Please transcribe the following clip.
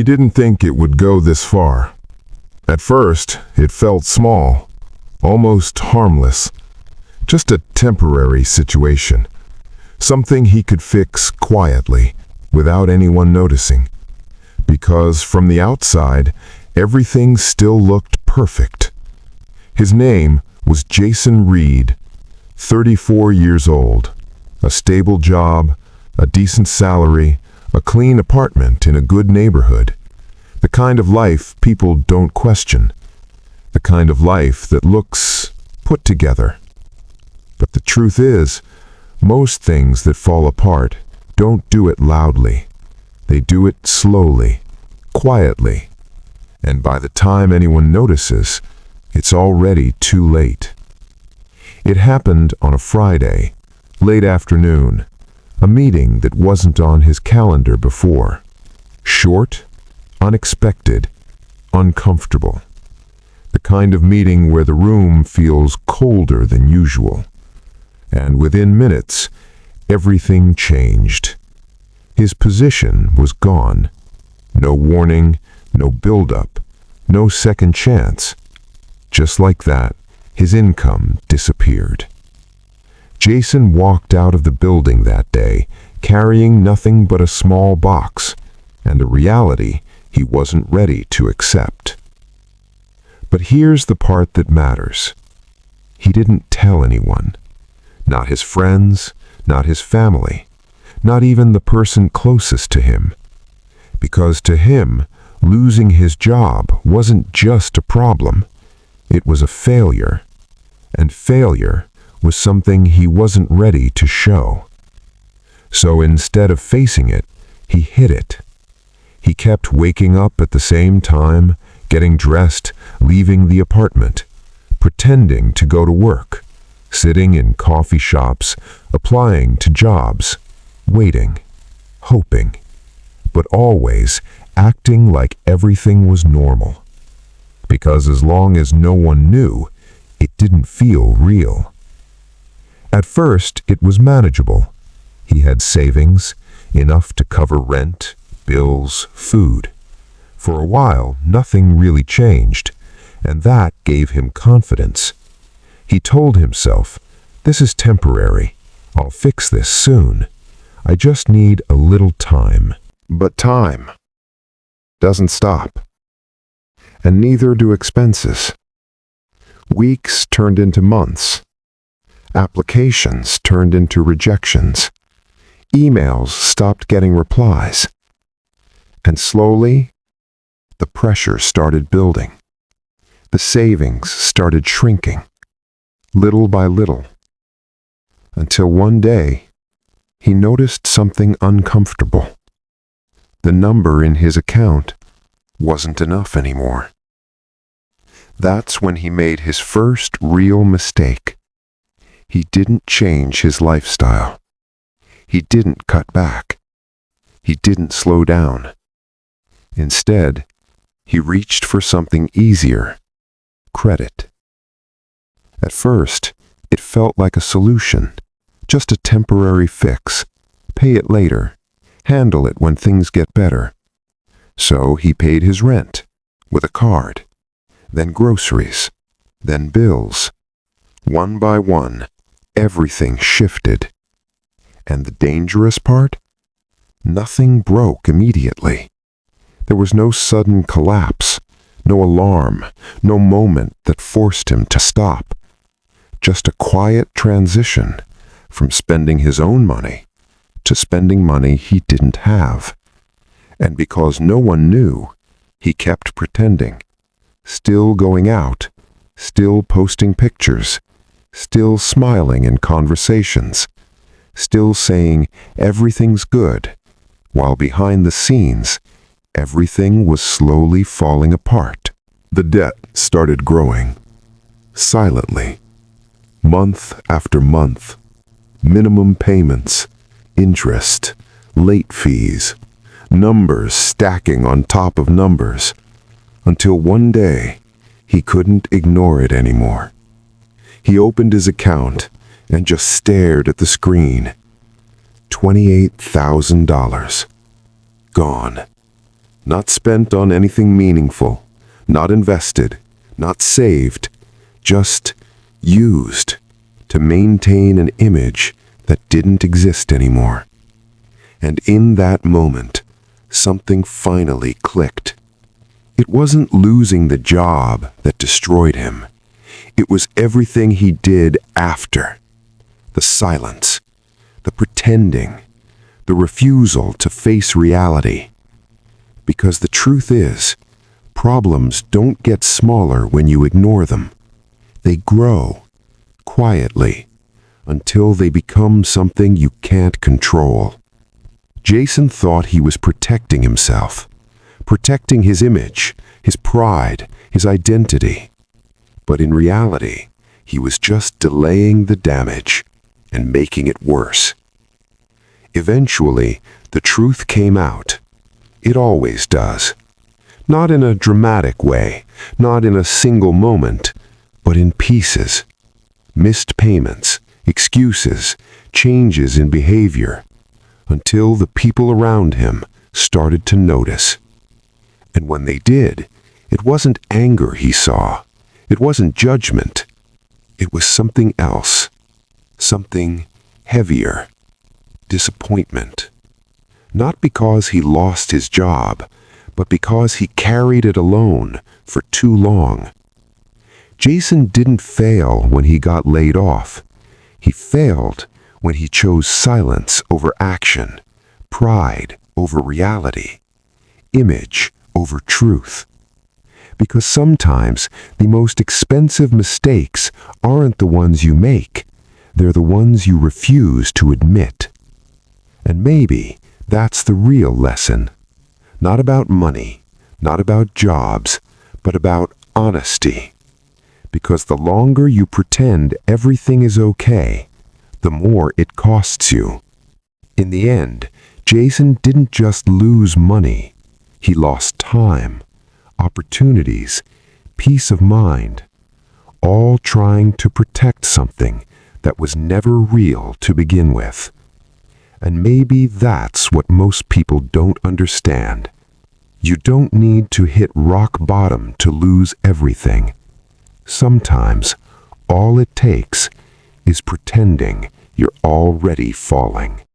He didn't think it would go this far. At first, it felt small, almost harmless. Just a temporary situation. Something he could fix quietly, without anyone noticing. Because from the outside, everything still looked perfect. His name was Jason Reed, 34 years old. A stable job, a decent salary, a clean apartment in a good neighborhood. The kind of life people don't question. The kind of life that looks put together. But the truth is, most things that fall apart don't do it loudly. They do it slowly, quietly. And by the time anyone notices, it's already too late. It happened on a Friday, late afternoon, a meeting that wasn't on his calendar before. Short, unexpected, uncomfortable. The kind of meeting where the room feels colder than usual. And within minutes, everything changed. His position was gone. No warning, no build-up, no second chance. Just like that, his income disappeared. Jason walked out of the building that day, carrying nothing but a small box, and a reality he wasn't ready to accept. But here's the part that matters. He didn't tell anyone. Not his friends, not his family, not even the person closest to him. Because to him, losing his job wasn't just a problem. It was a failure. And failure was something he wasn't ready to show. So instead of facing it, he hid it. He kept waking up at the same time, getting dressed, leaving the apartment, pretending to go to work, sitting in coffee shops, applying to jobs, waiting, hoping, but always acting like everything was normal. Because as long as no one knew, it didn't feel real. At first, it was manageable. He had savings, enough to cover rent, bills, food. For a while, nothing really changed, and that gave him confidence. He told himself, "This is temporary. I'll fix this soon. I just need a little time." But time doesn't stop. And neither do expenses. Weeks turned into months. Applications turned into rejections. Emails stopped getting replies. And slowly, the pressure started building. The savings started shrinking, little by little. Until one day, he noticed something uncomfortable. The number in his account wasn't enough anymore. That's when he made his first real mistake. He didn't change his lifestyle. He didn't cut back. He didn't slow down. Instead, he reached for something easier: credit. At first, it felt like a solution, just a temporary fix. Pay it later. Handle it when things get better. So he paid his rent with a card, then groceries, then bills. One by one, everything shifted. And the dangerous part? Nothing broke immediately. There was no sudden collapse, no alarm, no moment that forced him to stop. Just a quiet transition from spending his own money to spending money he didn't have. And because no one knew, he kept pretending, still going out, still posting pictures, still smiling in conversations, still saying everything's good, while behind the scenes, everything was slowly falling apart. The debt started growing, silently, month after month. Minimum payments, interest, late fees, numbers stacking on top of numbers, until one day he couldn't ignore it anymore. He opened his account and just stared at the screen. $28,000. Gone. Not spent on anything meaningful, not invested, not saved, just used to maintain an image that didn't exist anymore. And in that moment, something finally clicked. It wasn't losing the job that destroyed him. It was everything he did after. The silence, the pretending, the refusal to face reality. Because the truth is, problems don't get smaller when you ignore them. They grow, quietly, until they become something you can't control. Jason thought he was protecting himself, protecting his image, his pride, his identity. But in reality, he was just delaying the damage and making it worse. Eventually, the truth came out. It always does. Not in a dramatic way, not in a single moment, but in pieces. Missed payments, excuses, changes in behavior, until the people around him started to notice. And when they did, it wasn't anger he saw. It wasn't judgment. It was something else. Something heavier. Disappointment. Not because he lost his job, but because he carried it alone for too long. Jason didn't fail when he got laid off. He failed when he chose silence over action, pride over reality, image over truth. Because sometimes the most expensive mistakes aren't the ones you make, they're the ones you refuse to admit. And maybe that's the real lesson. Not about money, not about jobs, but about honesty. Because the longer you pretend everything is okay, the more it costs you. In the end, Jason didn't just lose money. He lost time, opportunities, peace of mind, all trying to protect something that was never real to begin with. And maybe that's what most people don't understand. You don't need to hit rock bottom to lose everything. Sometimes, all it takes is pretending you're already falling.